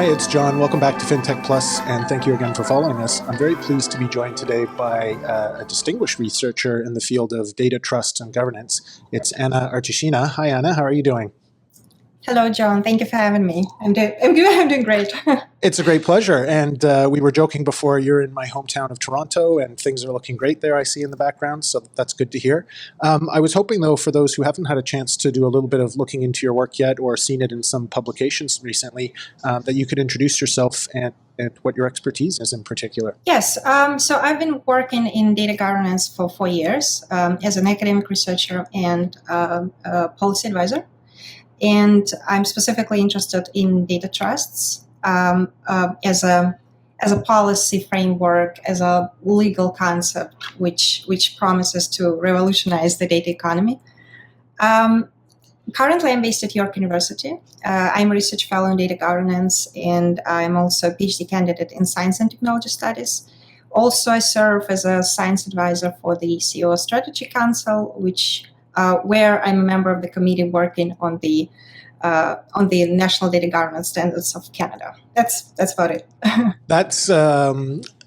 Hi, it's John. Welcome back to FinTech Plus, and thank you again for following us. I'm very pleased to be joined today by a distinguished researcher in the field of data trust and governance. It's Anna Artyushina. Hi, Anna. How are you doing? Hello, John. Thank you for having me. I'm doing great. It's a great pleasure. And we were joking before, you're in my hometown of Toronto, and things are looking great there, I see in the background, so that's good to hear. I was hoping, though, for those who haven't had a chance to do a little bit of looking into your work yet or seen it in some publications recently, that you could introduce yourself and what your expertise is in particular. Yes. So I've been working in data governance for 4 years as an academic researcher and policy advisor. And I'm specifically interested in data trusts as a policy framework, as a legal concept, which promises to revolutionize the data economy. Currently, I'm based at York University. I'm a research fellow in data governance, and I'm also a PhD candidate in science and technology studies. Also, I serve as a science advisor for the CEO Strategy Council, where I'm a member of the committee working on the National Data Governance Standards of Canada. That's about it. That's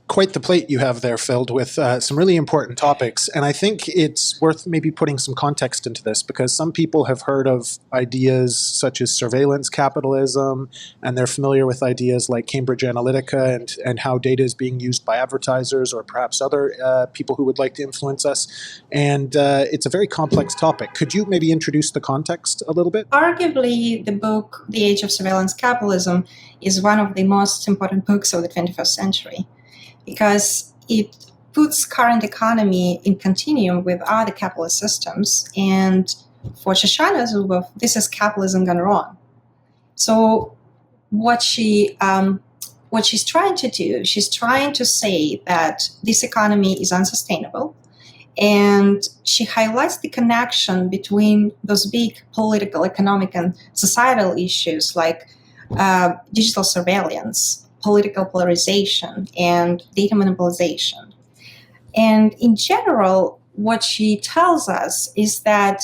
quite the plate you have there, filled with some really important topics. And I think it's worth maybe putting some context into this, because some people have heard of ideas such as surveillance capitalism, and they're familiar with ideas like Cambridge Analytica and how data is being used by advertisers or perhaps other people who would like to influence us. And it's a very complex topic. Could you maybe introduce the context a little bit? Arguably, the book, The Age of Surveillance Capitalism, is one of the most important books of the 21st century, because it puts current economy in continuum with other capitalist systems. And for Shoshana Zuboff, this is capitalism gone wrong. So what she's trying to do, she's trying to say that this economy is unsustainable. And she highlights the connection between those big political, economic, and societal issues like digital surveillance, political polarization, and data monopolization. And in general, what she tells us is that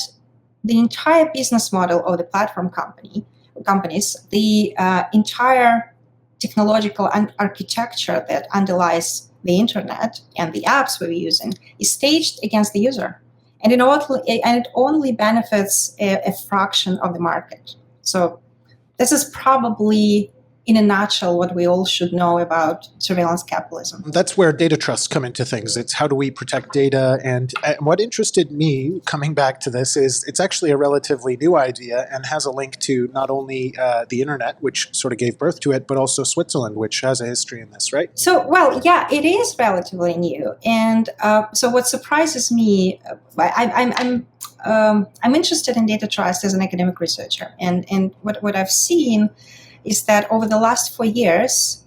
the entire business model of the platform companies, the entire technological architecture that underlies the internet and the apps we're using is staged against the user. And it only benefits a fraction of the market. So this is probably, in a nutshell, what we all should know about surveillance capitalism. That's where data trusts come into things. It's how do we protect data? And what interested me, coming back to this, is it's actually a relatively new idea and has a link to not only the internet, which sort of gave birth to it, but also Switzerland, which has a history in this, right? So, well, yeah, it is relatively new. And so what surprises me, I'm interested in data trust as an academic researcher. And what I've seen is that over the last 4 years,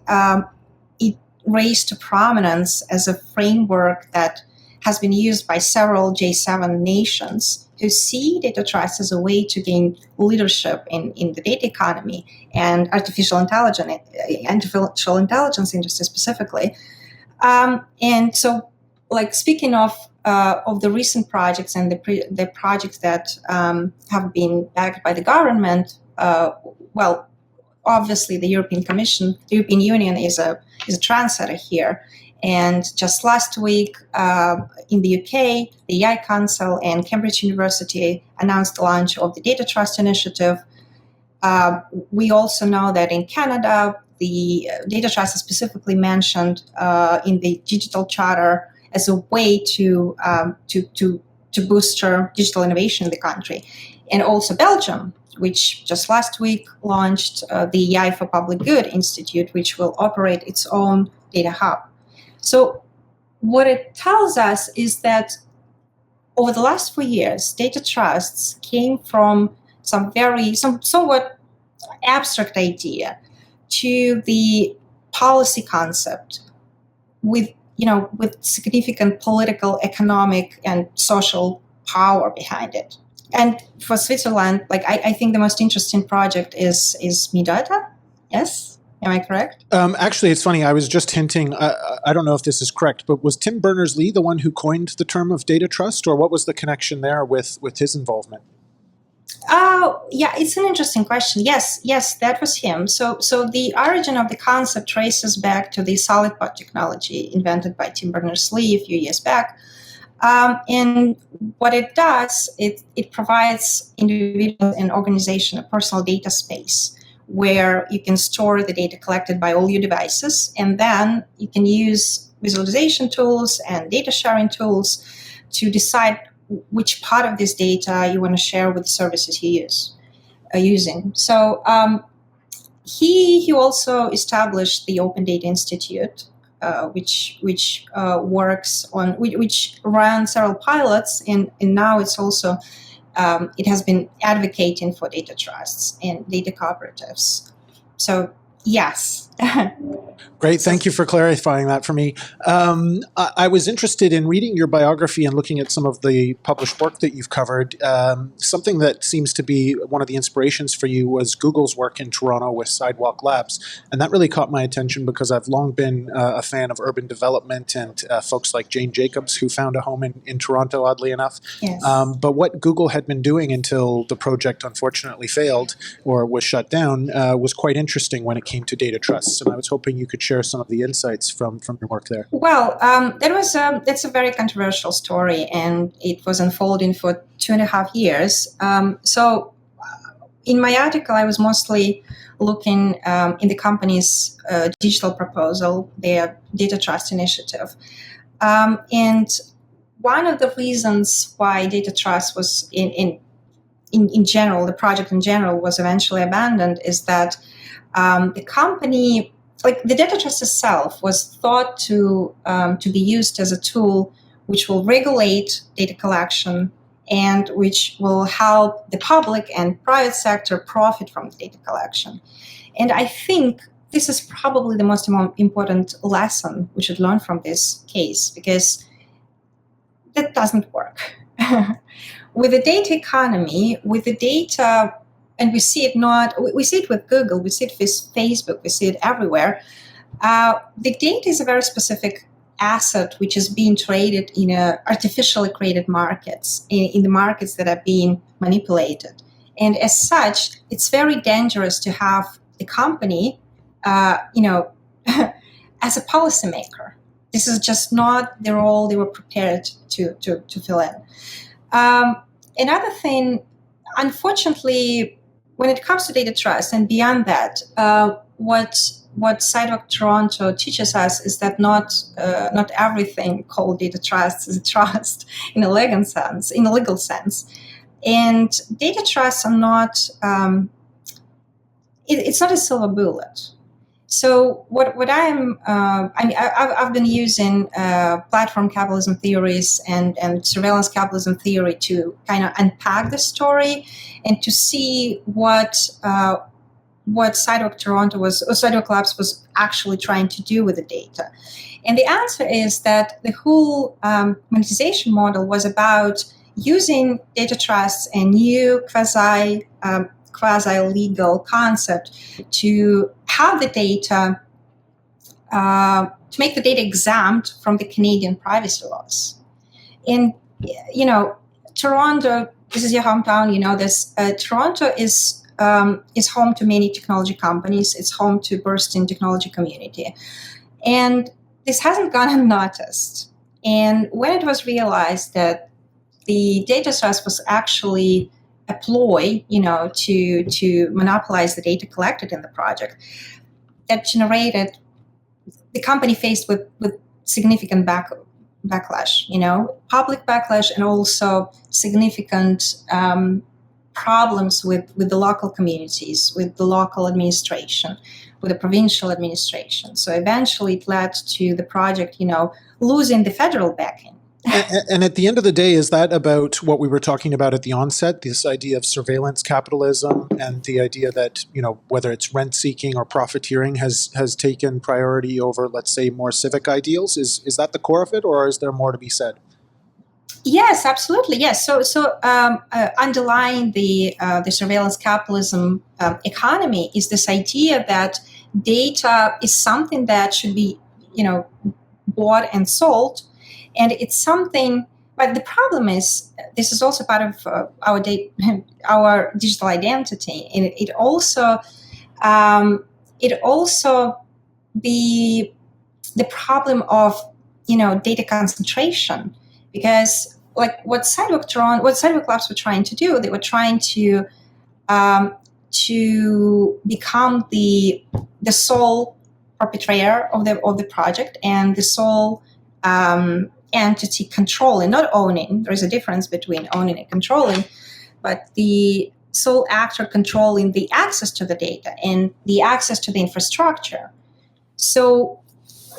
it raised to prominence as a framework that has been used by several J7 nations who see data trust as a way to gain leadership in the data economy and artificial intelligence industry specifically. And so, like, speaking of the recent projects and the projects that have been backed by the government, obviously, the European Commission, the European Union is a trendsetter here. And just last week in the UK, the AI Council and Cambridge University announced the launch of the Data Trust Initiative. We also know that in Canada, the data trust is specifically mentioned in the Digital Charter as a way to boost digital innovation in the country. And also Belgium, which just last week launched the AI for Public Good Institute, which will operate its own data hub. So what it tells us is that over the last 4 years, data trusts came from some somewhat abstract idea to the policy concept with significant political, economic, and social power behind it. And for Switzerland, I think the most interesting project is MeData. Yes, am I correct? Actually, it's funny. I was just hinting. I don't know if this is correct, but was Tim Berners Lee the one who coined the term of data trust, or what was the connection there with his involvement? Yeah, it's an interesting question. Yes, that was him. So the origin of the concept traces back to the solid pod technology invented by Tim Berners Lee a few years back. And what it does, it provides individuals and organization a personal data space where you can store the data collected by all your devices, and then you can use visualization tools and data sharing tools to decide which part of this data you want to share with the services you are using. So he also established the Open Data Institute, which works on which ran several pilots, and now it's also it has been advocating for data trusts and data cooperatives. So yes. Great. Thank you for clarifying that for me. I was interested in reading your biography and looking at some of the published work that you've covered. Something that seems to be one of the inspirations for you was Google's work in Toronto with Sidewalk Labs. And that really caught my attention because I've long been a fan of urban development and folks like Jane Jacobs, who found a home in Toronto, oddly enough. Yes. But what Google had been doing until the project unfortunately failed or was shut down was quite interesting when it came to data trusts. And I was hoping you could share some of the insights from your work there. Well, that's a very controversial story, and it was unfolding for 2.5 years. So in my article, I was mostly looking in the company's digital proposal, their data trust initiative. And one of the reasons why data trust was in general, the project in general was eventually abandoned is that the company, like the data trust itself, was thought to be used as a tool which will regulate data collection and which will help the public and private sector profit from the data collection. And I think this is probably the most important lesson we should learn from this case, because that doesn't work. With the data economy, with the data, and we see it with Google, we see it with Facebook, we see it everywhere. The data is a very specific asset which is being traded in artificially created markets, in the markets that are being manipulated. And as such, it's very dangerous to have the company, as a policymaker. This is just not the role they were prepared to fill in. Another thing, unfortunately, when it comes to data trust and beyond that, what Sidewalk Toronto teaches us is that not everything called data trust is a trust in a legal sense. And data trusts are not. It's not a silver bullet. So what I've been using platform capitalism theories and surveillance capitalism theory to kind of unpack the story and to see what Sidewalk Labs was actually trying to do with the data. And the answer is that the whole monetization model was about using data trusts and new quasi-legal concept to have the data, to make the data exempt from the Canadian privacy laws. And, Toronto, this is your hometown, this. Toronto is home to many technology companies. It's home to bursting technology community. And this hasn't gone unnoticed. And when it was realized that the data trust was actually a ploy, to monopolize the data collected in the project, that generated the company faced with significant backlash, public backlash, and also significant problems with the local communities, with the local administration, with the provincial administration. So eventually it led to the project, losing the federal backing. And at the end of the day, is that about what we were talking about at the onset, this idea of surveillance capitalism and the idea that, whether it's rent-seeking or profiteering has taken priority over, let's say, more civic ideals? Is that the core of it, or is there more to be said? Yes, absolutely. Yes. So underlying the surveillance capitalism economy is this idea that data is something that should be, bought and sold. And it's something But the problem is, this is also part of our digital identity, and it also the problem of data concentration, because like what Sidewalk Labs were trying to do, they were trying to become the sole perpetrator of the project and the sole entity controlling, not owning. There is a difference between owning and controlling, but the sole actor controlling the access to the data and the access to the infrastructure. So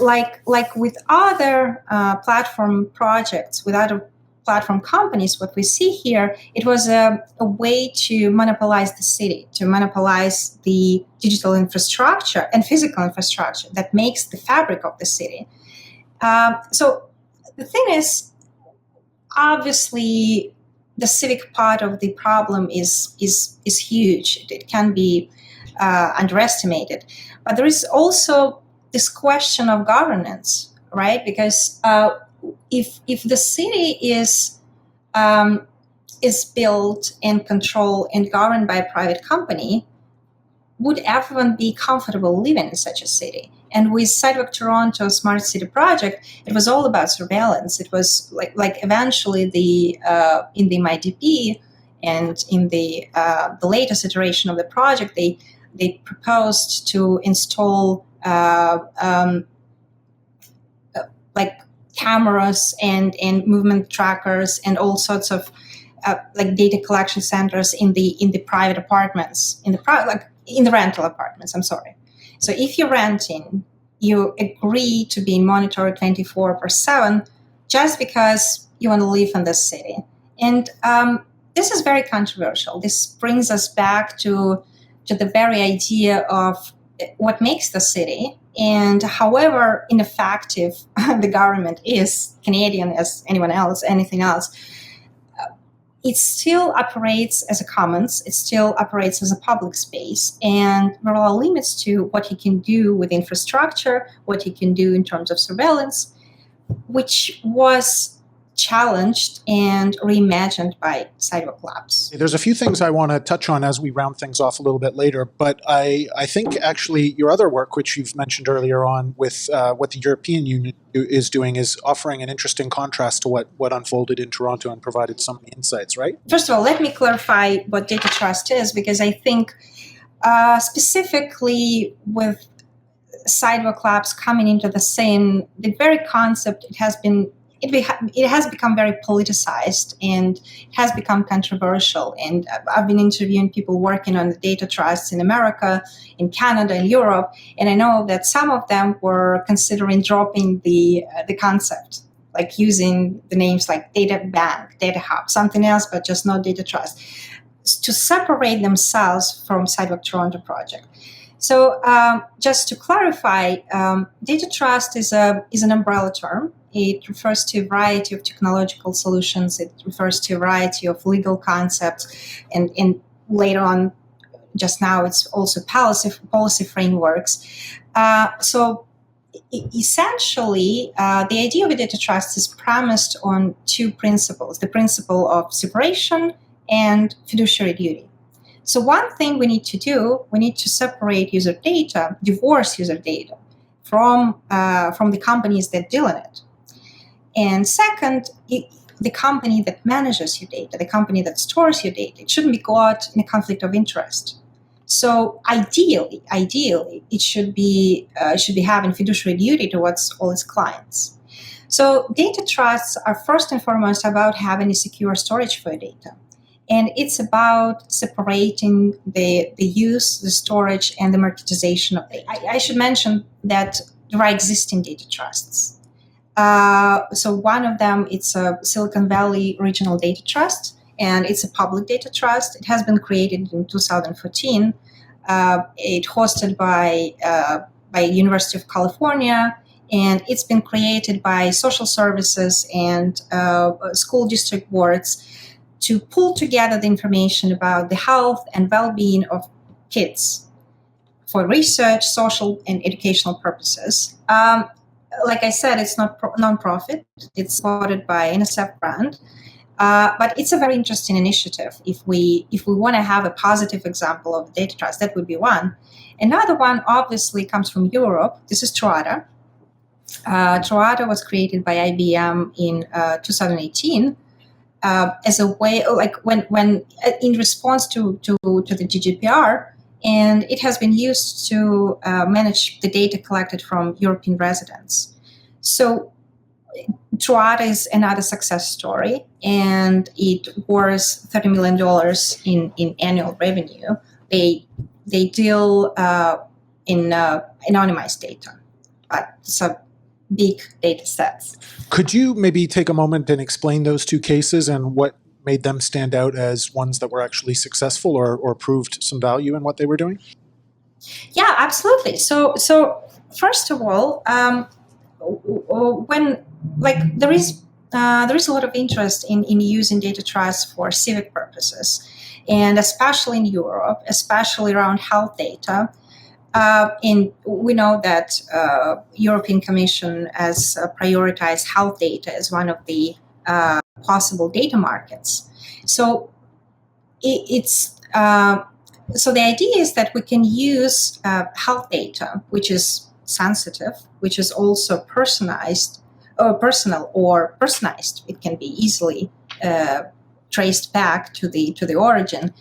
like with other platform projects, with other platform companies, what we see here, it was a way to monopolize the city, to monopolize the digital infrastructure and physical infrastructure that makes the fabric of the city. So the thing is, obviously, the civic part of the problem is huge. It can be underestimated. But there is also this question of governance, right? Because if the city is built and controlled and governed by a private company, would everyone be comfortable living in such a city? And with Sidewalk Toronto Smart City Project, it was all about surveillance. It was like eventually in the MIDP and in the latest iteration of the project, they proposed to install like cameras and movement trackers and all sorts of like data collection centers in the private apartments, in the rental apartments. I'm sorry. So if you're renting, you agree to be monitored 24/7 just because you want to live in this city. And this is very controversial. This brings us back to the very idea of what makes the city. And however ineffective the government is, Canadian as anyone else, anything else, it still operates as a commons. It still operates as a public space. And there are limits to what he can do with infrastructure, what he can do in terms of surveillance, which was challenged and reimagined by Sidewalk Labs. There's a few things I want to touch on as we round things off a little bit later, but I think actually your other work, which you've mentioned earlier on with what the European Union is doing, is offering an interesting contrast to what unfolded in Toronto and provided some insights, right? First of all, let me clarify what data trust is, because I think specifically with Sidewalk Labs coming into the scene, the very concept, it has become very politicized and it has become controversial. And I've been interviewing people working on the data trusts in America, in Canada, in Europe, and I know that some of them were considering dropping the concept, like using the names like data bank, data hub, something else, but just not data trust, to separate themselves from Sidewalk Toronto project. So just to clarify, data trust is an umbrella term. It refers to a variety of technological solutions. It refers to a variety of legal concepts. And later on, just now, it's also policy frameworks. So essentially, the idea of a data trust is premised on two principles: the principle of separation and fiduciary duty. So one thing we need to do, we need to separate user data, divorce user data from the companies that deal in it. And second, the company that manages your data, the company that stores your data, it shouldn't be caught in a conflict of interest. So ideally, it should be having fiduciary duty towards all its clients. So data trusts are first and foremost about having a secure storage for your data. And it's about separating the use, the storage, and the marketization of data. I should mention that there are existing data trusts. So one of them, it's a Silicon Valley Regional Data Trust, and it's a public data trust. It has been created in 2014. It's hosted by University of California, and it's been created by social services and school district boards to pull together the information about the health and well-being of kids for research, social, and educational purposes. like I said, it's not non-profit. It's supported by NSF grant. But it's a very interesting initiative. If we want to have a positive example of data trust, that would be one. Another one obviously comes from Europe. This is Troata. Troata was created by IBM in 2018 as a way, like when in response to the GDPR, and it has been used to manage the data collected from European residents. So Troata is another success story, and it was $30 million in annual revenue. They deal in anonymized data, but so big data sets. Could you maybe take a moment and explain those two cases and what made them stand out as ones that were actually successful or proved some value in what they were doing? Yeah, absolutely. So first of all, when there is a lot of interest in using data trust for civic purposes, and especially in Europe, especially around health data. And we know that European Commission has prioritized health data as one of the possible data markets. So so the idea is that we can use health data, which is sensitive, which is also personalized, or personal or personalized. It can be easily traced back to the origin,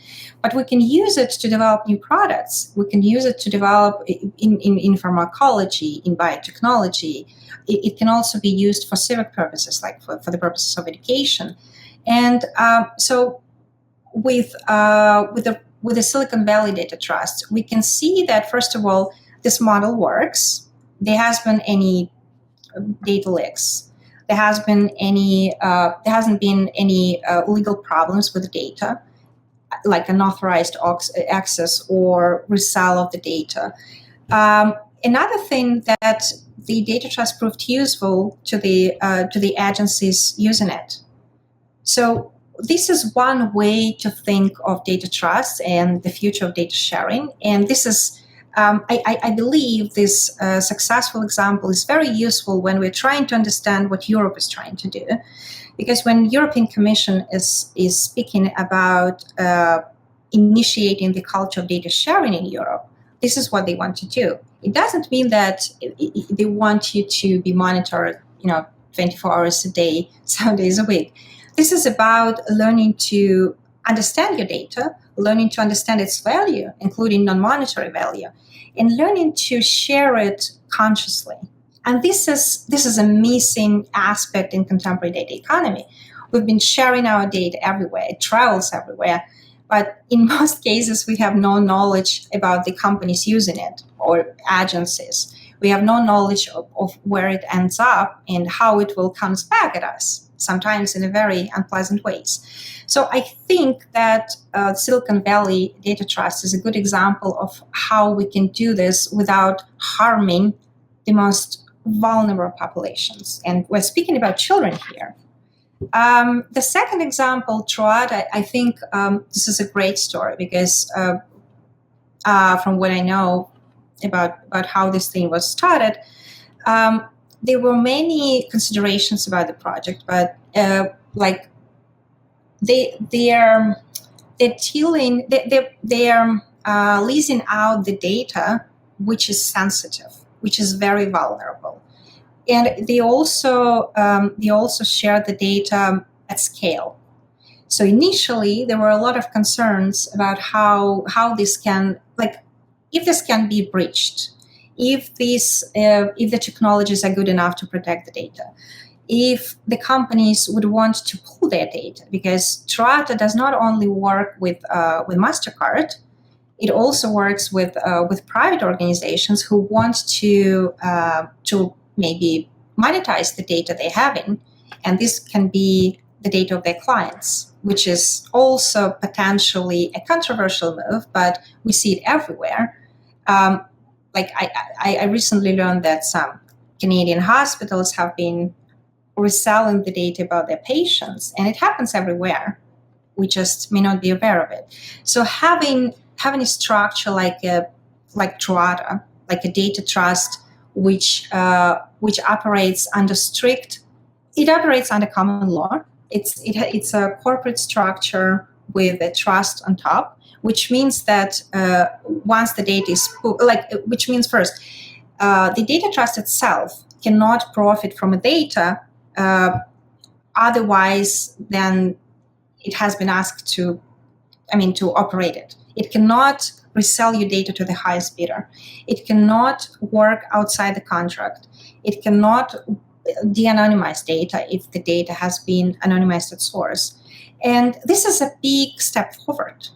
but we can use it to develop new products. We can use it to develop in pharmacology, in biotechnology. It can also be used for civic purposes, like for the purposes of education. And so with the Silicon Valley Data Trust, we can see that, first of all, this model works. There hasn't been any data leaks. There hasn't been any legal problems with the data, like unauthorized access or resell of the data. Another thing that the data trust proved useful to the agencies using it. So this is one way to think of data trust and the future of data sharing. And this is, I believe this successful example is very useful when we're trying to understand what Europe is trying to do. Because when European Commission is speaking about initiating the culture of data sharing in Europe, this is what they want to do. It doesn't mean that they want you to be monitored, 24 hours a day, 7 days a week. This is about learning to understand your data, learning to understand its value, including non-monetary value, and learning to share it consciously. And this is a missing aspect in contemporary data economy. We've been sharing our data everywhere. It travels everywhere. But in most cases, we have no knowledge about the companies using it or agencies. We have no knowledge of where it ends up and how it will come back at us, sometimes in a very unpleasant ways. So I think that Silicon Valley Data Trust is a good example of how we can do this without harming the most vulnerable populations. And we're speaking about children here. The second example, Troat, I think this is a great story because from what I know about how this thing was started, there were many considerations about the project, but they're leasing out the data, which is sensitive, which is very vulnerable. And they also share the data at scale. So initially, there were a lot of concerns about how this can, if this can be breached, if the technologies are good enough to protect the data, if the companies would want to pull their data, because Troata does not only work with MasterCard, it also works with private organizations who want to maybe monetize the data they have in, and this can be the data of their clients, which is also potentially a controversial move, but we see it everywhere. I recently learned that some Canadian hospitals have been reselling the data about their patients, and it happens everywhere. We just may not be aware of it. So having a structure like Troata, like a data trust, which operates under common law. It's a corporate structure with a trust on top, which means that once the data is which means first, the data trust itself cannot profit from a data otherwise than it has been asked to operate it. It cannot resell your data to the highest bidder. It cannot work outside the contract. It cannot de-anonymize data if the data has been anonymized at source. And this is a big step forward.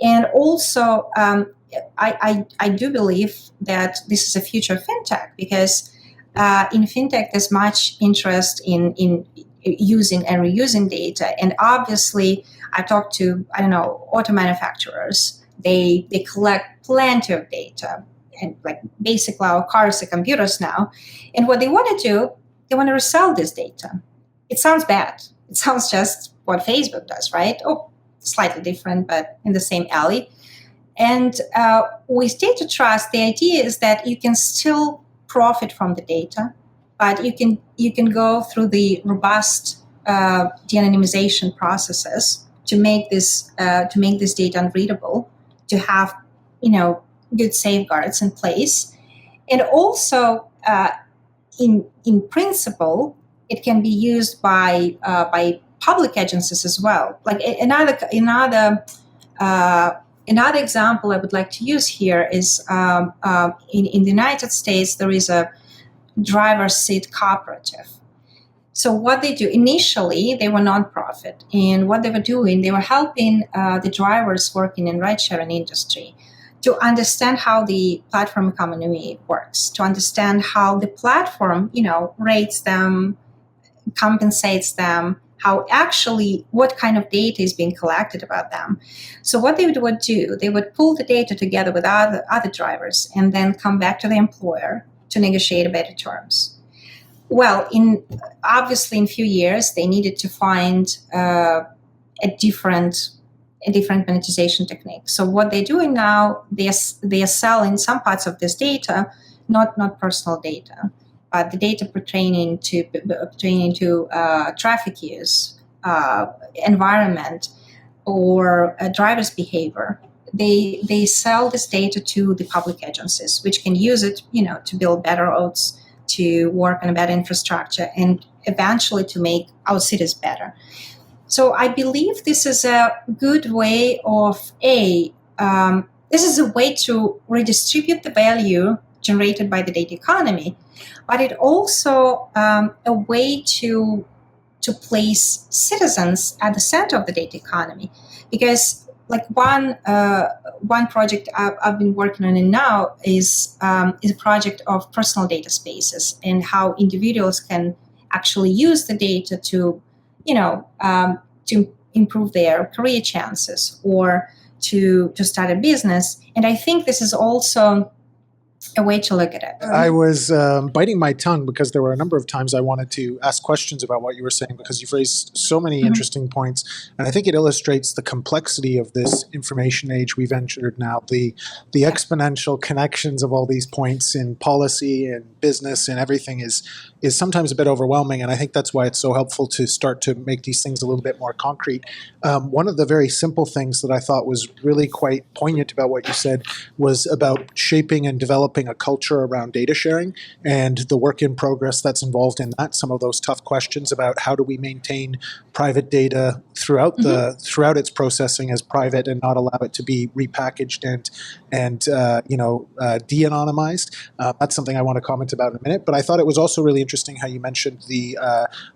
And also, I do believe that this is a future of FinTech, because in FinTech, there's much interest in using and reusing data. And obviously, I talked to, auto manufacturers. They collect plenty of data. And basically, our cars are computers now. And what they want to do, they want to resell this data. It sounds bad. It sounds just what Facebook does, right? Oh, slightly different, but in the same alley. And with data trust, the idea is that you can still profit from the data, but you can go through the robust de-anonymization processes to make this data unreadable, to have good safeguards in place, and also in principle, it can be used by public agencies as well. Like another example I would like to use here is in the United States, there is a driver's seat cooperative. So what they do, initially, they were nonprofit. And what they were doing, they were helping the drivers working in ride-sharing industry to understand how the platform economy works, to understand how the platform, rates them, compensates them, what kind of data is being collected about them. So what they would do, they would pull the data together with other drivers and then come back to the employer to negotiate better terms. Well, obviously in a few years, they needed to find a different monetization technique. So what they're doing now, they are selling some parts of this data, not personal data, but the data pertaining to traffic use, environment, or driver's behavior. They sell this data to the public agencies, which can use it, to build better roads, to work on a better infrastructure, and eventually to make our cities better. So I believe this is a good way this is a way to redistribute the value generated by the data economy, but it also a way to place citizens at the center of the data economy, because one project I've been working on now is a project of personal data spaces and how individuals can actually use the data to improve their career chances or to start a business. And I think this is also a way to look at it. I was biting my tongue because there were a number of times I wanted to ask questions about what you were saying, because you've raised so many interesting points. And I think it illustrates the complexity of this information age we've entered now, the exponential connections of all these points in policy and business and everything is sometimes a bit overwhelming. And I think that's why it's so helpful to start to make these things a little bit more concrete. One of the very simple things that I thought was really quite poignant about what you said was about shaping and developing a culture around data sharing and the work in progress that's involved in that. Some of those tough questions about how do we maintain private data throughout its processing as private and not allow it to be repackaged and de-anonymized. That's something I want to comment about in a minute. But I thought it was also really interesting how you mentioned the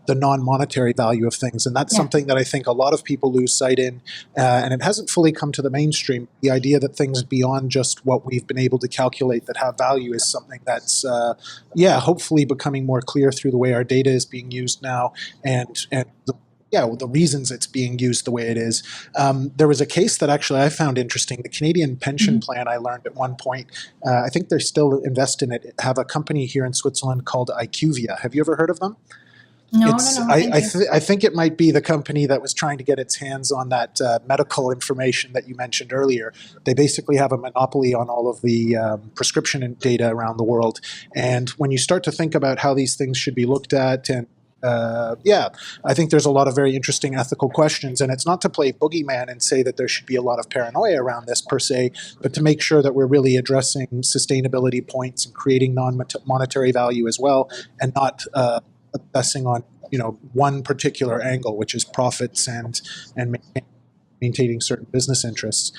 non-monetary value of things, and that's something that I think a lot of people lose sight in, and it hasn't fully come to the mainstream. The idea that things beyond just what we've been able to calculate that have value is something that's hopefully becoming more clear through the way our data is being used now and the reasons it's being used the way it is. There was a case that actually I found interesting. The Canadian pension plan, I learned at one point, I think they're still invest in it, have a company here in Switzerland called IQVIA. Have you ever heard of them? No, no, It's no. Thank you. I think it might be the company that was trying to get its hands on that medical information that you mentioned earlier. They basically have a monopoly on all of the prescription data around the world. And when you start to think about how these things should be looked at, and yeah, I think there's a lot of very interesting ethical questions. And it's not to play boogeyman and say that there should be a lot of paranoia around this per se, but to make sure that we're really addressing sustainability points and creating non-monetary value as well, and not obsessing on one particular angle, which is profits and maintaining certain business interests.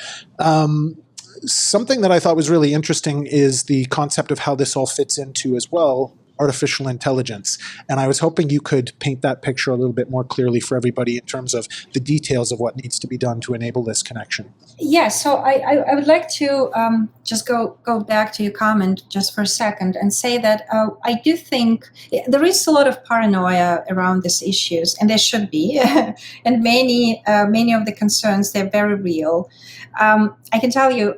Something that I thought was really interesting is the concept of how this all fits into as well artificial intelligence. And I was hoping you could paint that picture a little bit more clearly for everybody in terms of the details of what needs to be done to enable this connection. Yeah, so I would like to just go back to your comment just for a second and say that I do think there is a lot of paranoia around these issues, and there should be, and many of the concerns, they're very real. I can tell you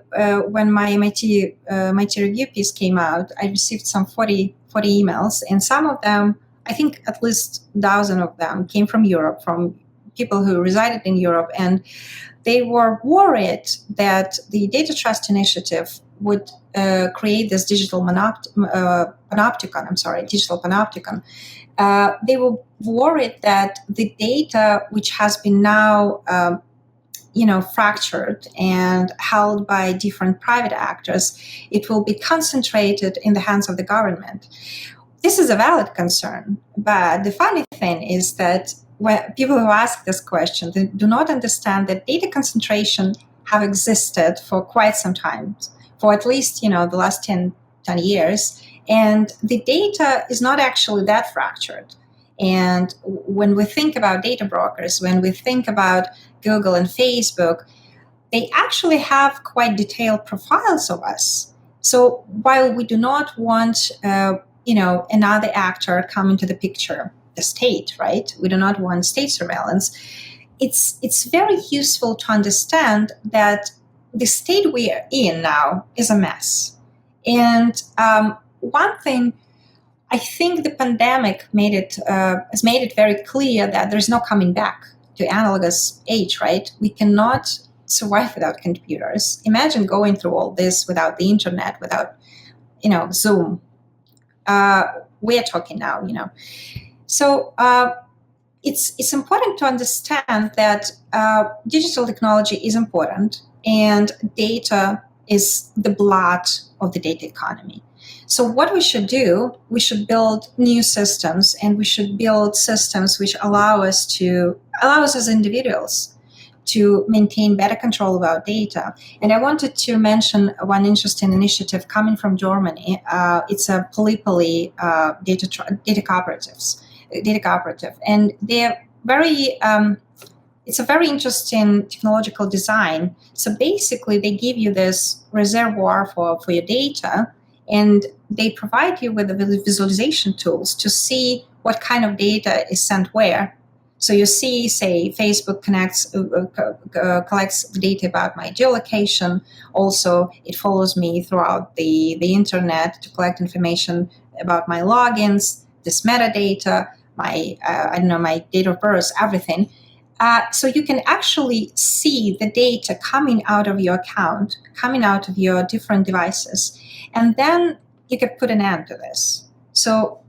when my MIT review piece came out, I received some 40 emails, and some of them, I think at least a dozen of them, came from Europe, from people who resided in Europe, and they were worried that the Data Trust Initiative would create this digital panopticon. They were worried that the data, which has been now fractured and held by different private actors, it will be concentrated in the hands of the government. This is a valid concern, but the funny thing is that when people who ask this question, they do not understand that data concentration have existed for quite some time, for at least the last 10 years, and the data is not actually that fractured. And when we think about data brokers, when we think about Google and Facebook, they actually have quite detailed profiles of us. So while we do not want, another actor come into the picture, the state, right? We do not want state surveillance. It's very useful to understand that the state we are in now is a mess. And one thing, I think the pandemic has made it very clear that there's no coming back to analogous age, right? We cannot survive without computers. Imagine going through all this without the internet, without, Zoom. We're talking now, So it's important to understand that digital technology is important, and data is the blood of the data economy. So what we should do, we should build new systems, and we should build systems which allow us as individuals to maintain better control of our data. And I wanted to mention one interesting initiative coming from Germany. It's a polypoly data cooperative, and they're very. It's a very interesting technological design. So basically, they give you this reservoir for your data, and they provide you with the visualization tools to see what kind of data is sent where. So you see, say, Facebook collects the data about my geolocation. Also, it follows me throughout the internet to collect information about my logins, this metadata, my date of birth, everything. So you can actually see the data coming out of your account, coming out of your different devices, and then you can put an end to this. So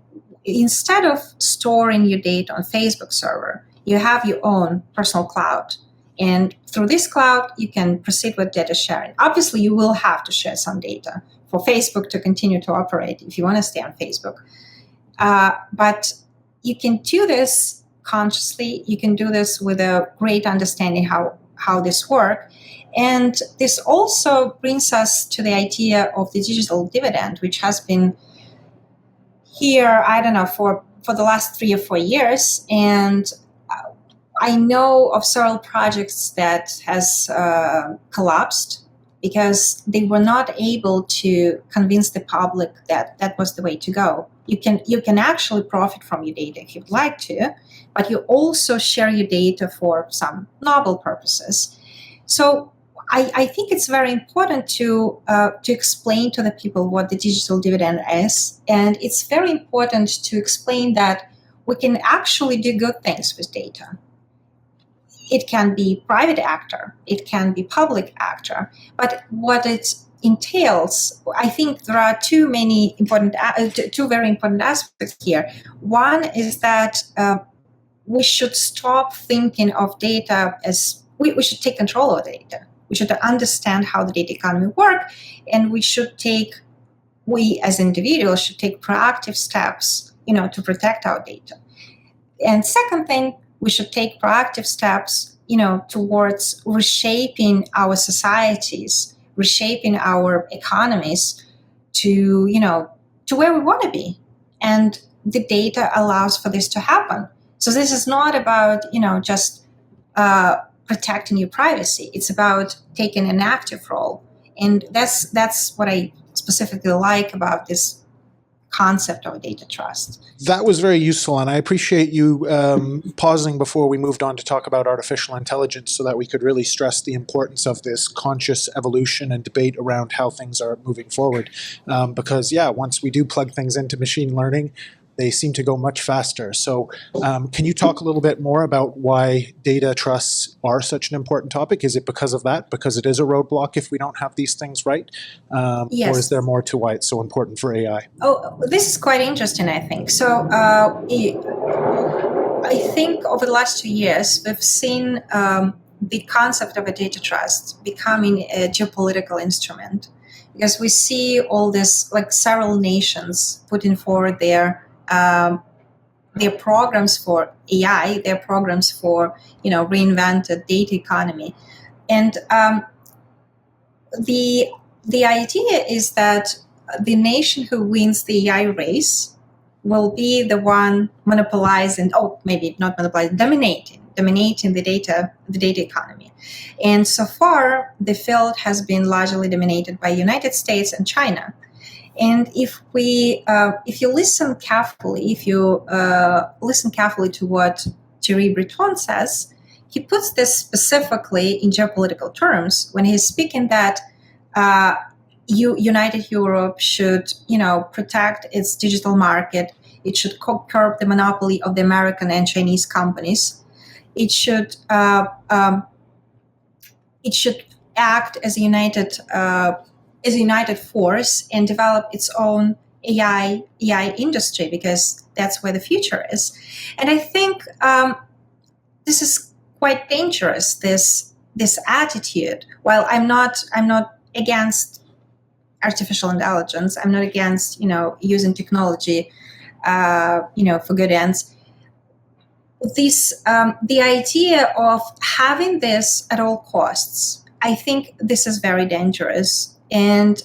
instead of storing your data on Facebook server, you have your own personal cloud. And through this cloud, you can proceed with data sharing. Obviously, you will have to share some data for Facebook to continue to operate if you want to stay on Facebook. But you can do this consciously. You can do this with a great understanding how this works. And this also brings us to the idea of the digital dividend, which has been here, I don't know, for the last 3 or 4 years. And I know of several projects that has collapsed because they were not able to convince the public that that was the way to go. You can actually profit from your data if you'd like to, but you also share your data for some novel purposes. So I think it's very important to explain to the people what the digital dividend is, and it's very important to explain that we can actually do good things with data. It can be private actor, it can be public actor, but what it entails, I think there are two very important aspects here. One is that we should stop thinking of data as we should take control of the data. We should understand how the data economy works, and we as individuals should take proactive steps, to protect our data. And second thing, we should take proactive steps, towards reshaping our societies, reshaping our economies to where we want to be. And the data allows for this to happen. So this is not about, just protecting your privacy. It's about taking an active role. And that's what I specifically like about this concept of data trust. That was very useful, and I appreciate you pausing before we moved on to talk about artificial intelligence so that we could really stress the importance of this conscious evolution and debate around how things are moving forward. Because, once we do plug things into machine learning, they seem to go much faster. So can you talk a little bit more about why data trusts are such an important topic? Is it because of that? Because it is a roadblock if we don't have these things right? Yes. Or is there more to why it's so important for AI? Oh, this is quite interesting, I think. So I think over the last 2 years, we've seen the concept of a data trust becoming a geopolitical instrument, because we see all this, like several nations putting forward their programs for AI, their programs for reinvented data economy, and the idea is that the nation who wins the AI race will be the one monopolizing, maybe not monopolizing, dominating the data economy. And so far, the field has been largely dominated by United States and China. And if you listen carefully, to what Thierry Breton says, he puts this specifically in geopolitical terms when he's speaking that United Europe should, protect its digital market. It should curb the monopoly of the American and Chinese companies. It should act as a united force and develop its own AI industry, because that's where the future is. And I think this is quite dangerous. This attitude. While I'm not against artificial intelligence, I'm not against using technology for good ends. The idea of having this at all costs, I think this is very dangerous. And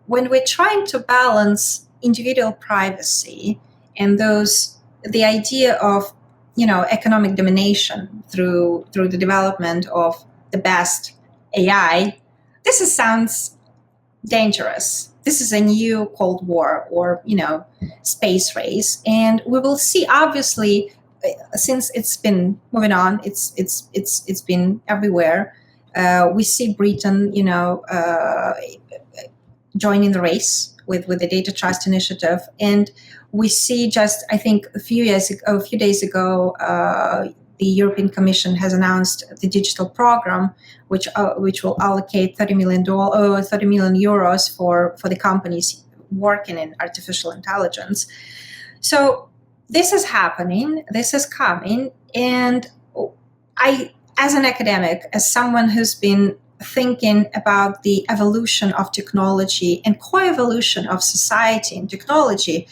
when we're trying to balance individual privacy and the idea of economic domination through the development of the best AI, this sounds dangerous. This is a new Cold War or space race, and we will see. Obviously, since it's been moving on, it's been everywhere. We see Britain, joining the race with the Data Trust Initiative, and we see just, I think, a few days ago, the European Commission has announced the digital program, which will allocate 30 million euros for the companies working in artificial intelligence. So this is happening. This is coming, and I, as an academic, as someone who's been thinking about the evolution of technology and co-evolution of society and technology,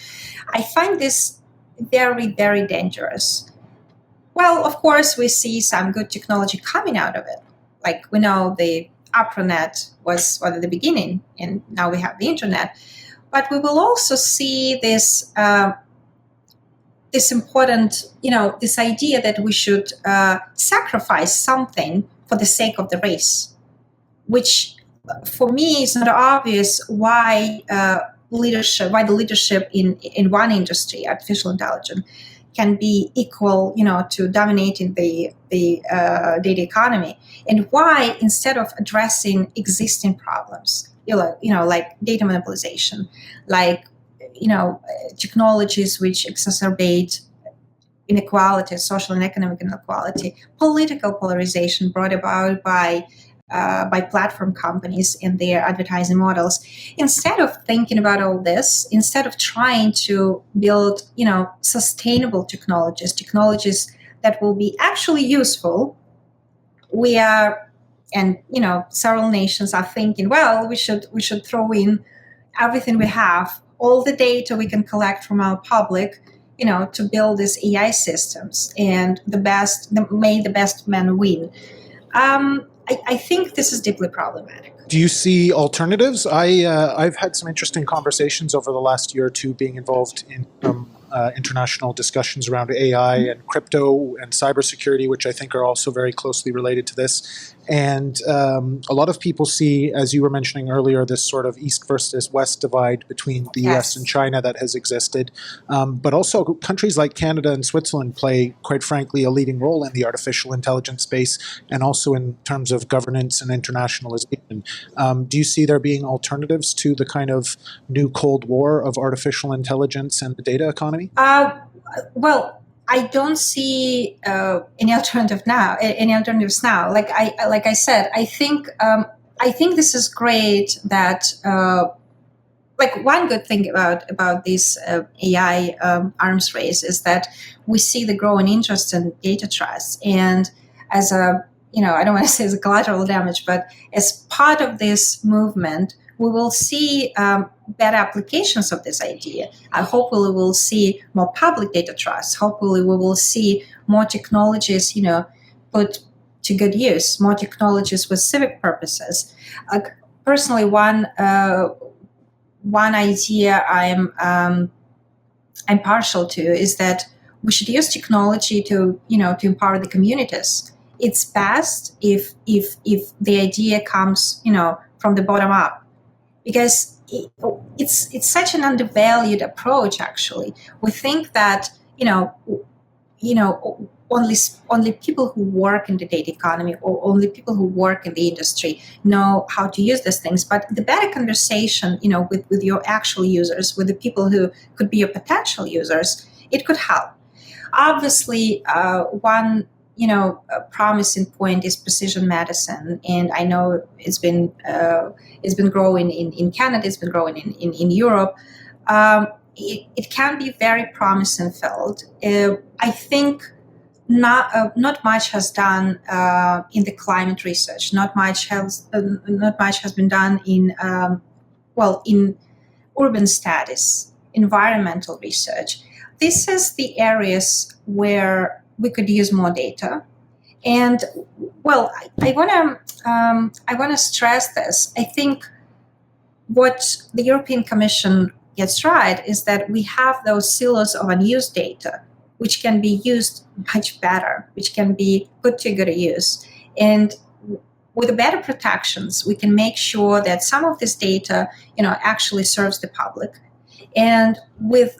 I find this very, very dangerous. Well, of course, we see some good technology coming out of it. Like we know the ARPANET was at the beginning, and now we have the internet. But we will also see this important, this idea that we should sacrifice something for the sake of the race, which for me is not obvious why the leadership in one industry, artificial intelligence, can be equal, to dominating the data economy, and why instead of addressing existing problems, like data monopolization, like technologies which exacerbate inequality, social and economic inequality, political polarization brought about by platform companies and their advertising models. Instead of thinking about all this, instead of trying to build, sustainable technologies that will be actually useful, we are, and several nations are thinking, well, we should throw in everything we have, all the data we can collect from our public, to build these AI systems, and may the best man win. I think this is deeply problematic. Do you see alternatives? I've had some interesting conversations over the last year or two being involved in international discussions around AI and crypto and cybersecurity, which I think are also very closely related to this. And a lot of people see, as you were mentioning earlier, this sort of East versus West divide between the US and China that has existed. But also countries like Canada and Switzerland play, quite frankly, a leading role in the artificial intelligence space, and also in terms of governance and internationalization. Do you see there being alternatives to the kind of new Cold War of artificial intelligence and the data economy? Well, I don't see any alternatives now. Like I said, I think this is great. That one good thing about this AI arms race is that we see the growing interest in data trust, and as a I don't want to say as a collateral damage, but as part of this movement, we will see better applications of this idea. Hopefully we will see more public data trust. Hopefully we will see more technologies, put to good use, more technologies with civic purposes. Personally, one idea I'm partial to is that we should use technology to empower the communities. It's best if the idea comes, from the bottom up, because it's such an undervalued approach. Actually, we think that only people who work in the data economy or only people who work in the industry know how to use these things. But the better conversation, with your actual users, with the people who could be your potential users, it could help. Obviously, one a promising point is precision medicine, and I know it's been growing in Canada, it's been growing in Europe. It can be very promising field. I think not much has done in the climate research. Not much has been done in urban studies, environmental research. This is the areas where we could use more data. And I want to stress this. I think what the European Commission gets right is that we have those silos of unused data, which can be used much better, which can be put to good use. And with the better protections, we can make sure that some of this data, actually serves the public. And with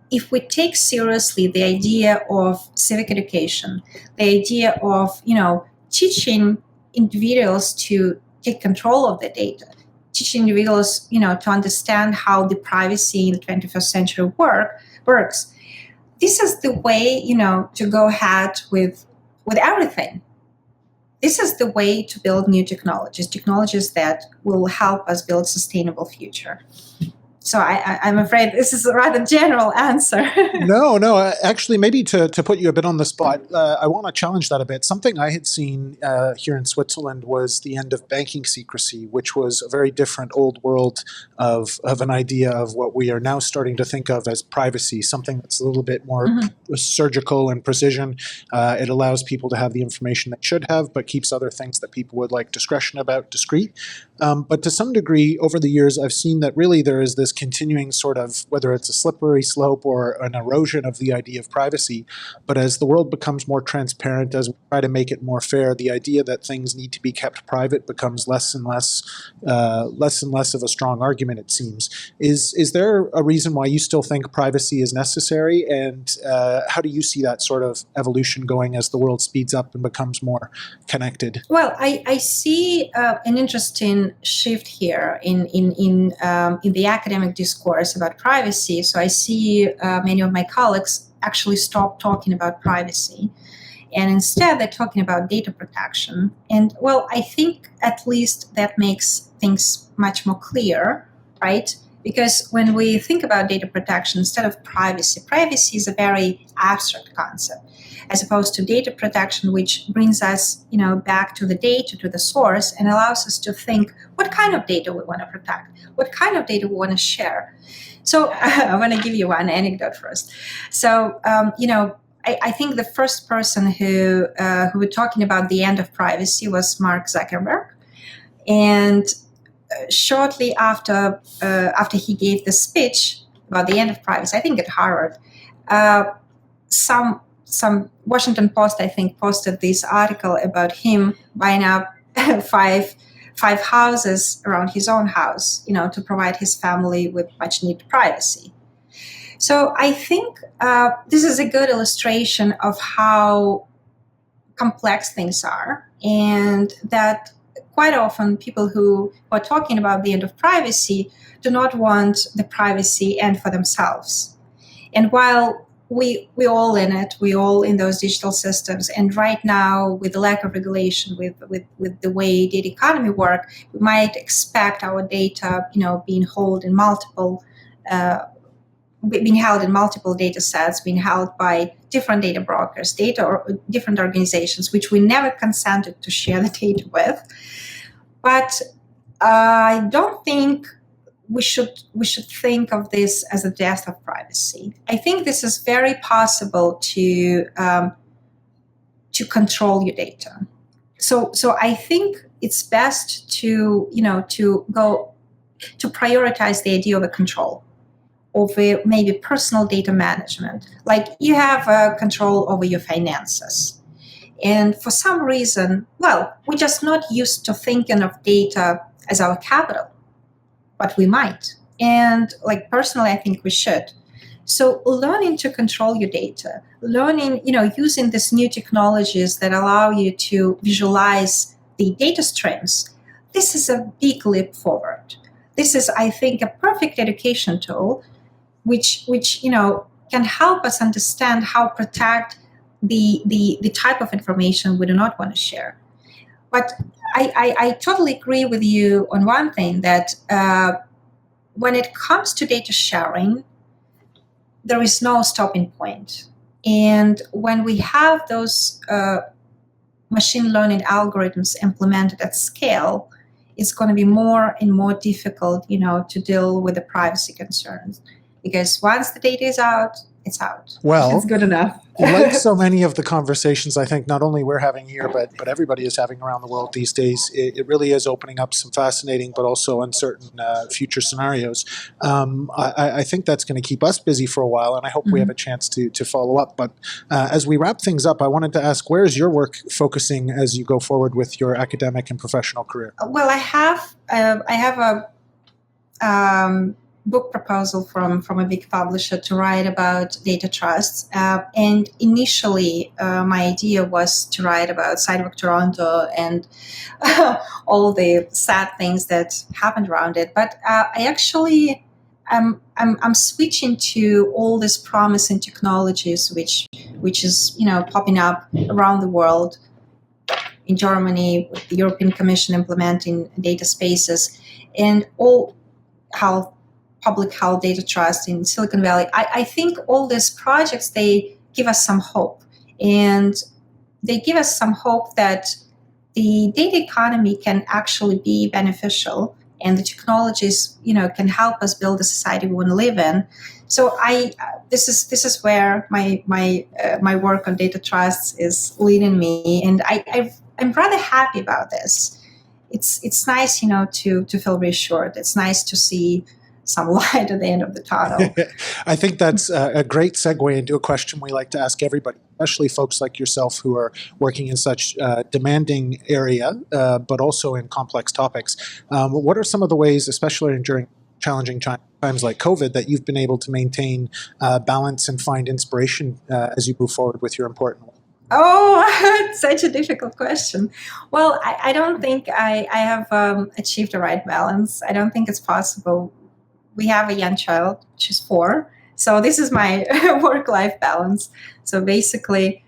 if we take seriously the idea of civic education, the idea of, teaching individuals to take control of the data, teaching individuals, to understand how the privacy in the 21st century works, this is the way, to go ahead with everything. This is the way to build new technologies that will help us build a sustainable future. So I'm afraid this is a rather general answer. No. Actually, maybe to put you a bit on the spot, I want to challenge that a bit. Something I had seen here in Switzerland was the end of banking secrecy, which was a very different old world of an idea of what we are now starting to think of as privacy, something that's a little bit more surgical and precision. It allows people to have the information they should have, but keeps other things that people would like discretion about discreet. But to some degree, over the years, I've seen that really there is this continuing sort of, whether it's a slippery slope or an erosion of the idea of privacy. But as the world becomes more transparent, as we try to make it more fair, the idea that things need to be kept private becomes less and less of a strong argument, it seems. Is there a reason why you still think privacy is necessary? And how do you see that sort of evolution going as the world speeds up and becomes more connected? Well, I see an interesting shift here in the academic academic discourse about privacy. So I see many of my colleagues actually stop talking about privacy. And instead, they're talking about data protection. And, well, I think at least that makes things much more clear, right? Because when we think about data protection instead of privacy, privacy is a very abstract concept, as opposed to data protection, which brings us, back to the data, to the source, and allows us to think what kind of data we want to protect, what kind of data we want to share. So I want to give you one anecdote first. So, I think the first person who were talking about the end of privacy was Mark Zuckerberg, and shortly after he gave the speech about the end of privacy, I think at Harvard, some Washington Post, I think, posted this article about him buying up five houses around his own house, to provide his family with much needed privacy. So I think this is a good illustration of how complex things are, and that quite often people who are talking about the end of privacy do not want the privacy end for themselves. And while we all in it, we all in those digital systems, and right now with the lack of regulation, with the way data economy work, we might expect our data, being held in multiple data sets, being held by different data brokers, or different organizations, which we never consented to share the data with. But I don't think we should think of this as a death of privacy. I think this is very possible to control your data. So I think it's best to prioritize the idea of a control, over maybe personal data management. Like you have control over your finances. And for some reason, we're just not used to thinking of data as our capital, but we might. And personally, I think we should. So learning to control your data, using these new technologies that allow you to visualize the data streams, this is a big leap forward. This is, I think, a perfect education tool which can help us understand how to protect the type of information we do not want to share. But I totally agree with you on one thing, that when it comes to data sharing, there is no stopping point. And when we have those machine learning algorithms implemented at scale, it's going to be more and more difficult, to deal with the privacy concerns. Because once the data is out, it's out. Well, it's good enough. Like so many of the conversations I think not only we're having here, but everybody is having around the world these days, it really is opening up some fascinating but also uncertain future scenarios. I think that's going to keep us busy for a while, and I hope we have a chance to follow up. But as we wrap things up, I wanted to ask, where is your work focusing as you go forward with your academic and professional career? Well, I have a book proposal from a big publisher to write about data trusts. And initially, my idea was to write about Sidewalk Toronto and all the sad things that happened around it. But I actually, I'm switching to all these promising technologies, which is popping up around the world. In Germany, with the European Commission implementing data spaces, and all public health data trust in Silicon Valley. I think all these projects, they give us some hope. And they give us some hope that the data economy can actually be beneficial, and the technologies, can help us build the society we want to live in. So this is where my work on data trusts is leading me, and I'm rather happy about this. It's nice, to feel reassured. It's nice to see some light at the end of the tunnel. I think that's a great segue into a question we like to ask everybody, especially folks like yourself who are working in such demanding area, but also in complex topics. What are some of the ways, especially during challenging times like COVID, that you've been able to maintain balance and find inspiration as you move forward with your important work? Oh, it's such a difficult question. Well, I don't think I have achieved the right balance. I don't think it's possible we have a young child. She's 4. So this is my work-life balance. So basically,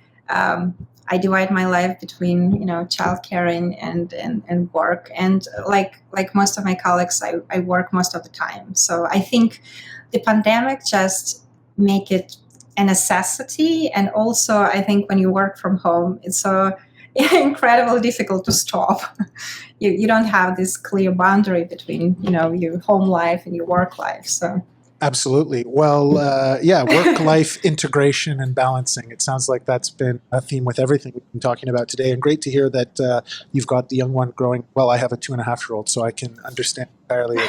I divide my life between, childcare and work. And like most of my colleagues, I work most of the time. So I think the pandemic just make it a necessity. And also, I think when you work from home, it's so incredibly difficult to stop. You don't have this clear boundary between, your home life and your work life. So. Absolutely. Well, work-life integration and balancing. It sounds like that's been a theme with everything we've been talking about today. And great to hear that you've got the young one growing. Well, I have a 2.5-year-old, so I can understand entirely.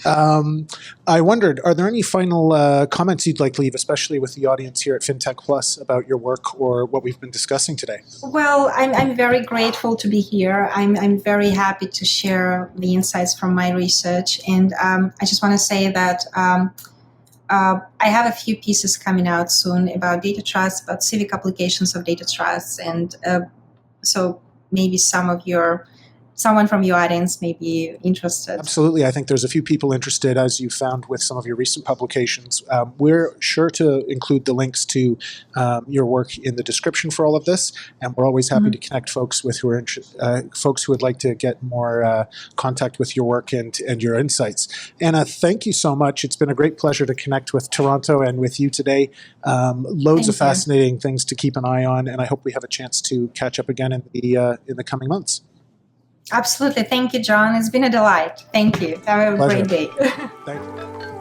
I wondered, are there any final comments you'd like to leave, especially with the audience here at FinTech Plus, about your work or what we've been discussing today? Well, I'm very grateful to be here. I'm very happy to share the insights from my research. And I just want to say that I have a few pieces coming out soon about data trust, about civic applications of data trust. And so maybe someone from your audience may be interested. Absolutely. I think there's a few people interested, as you found with some of your recent publications. We're sure to include the links to your work in the description for all of this, and we're always happy to connect folks with folks who would like to get more contact with your work and your insights. Anna, thank you so much. It's been a great pleasure to connect with Toronto and with you today. Loads of fascinating things to keep an eye on, and I hope we have a chance to catch up again in the coming months. Absolutely. Thank you, John. It's been a delight. Thank you. Have a great day. Thank you.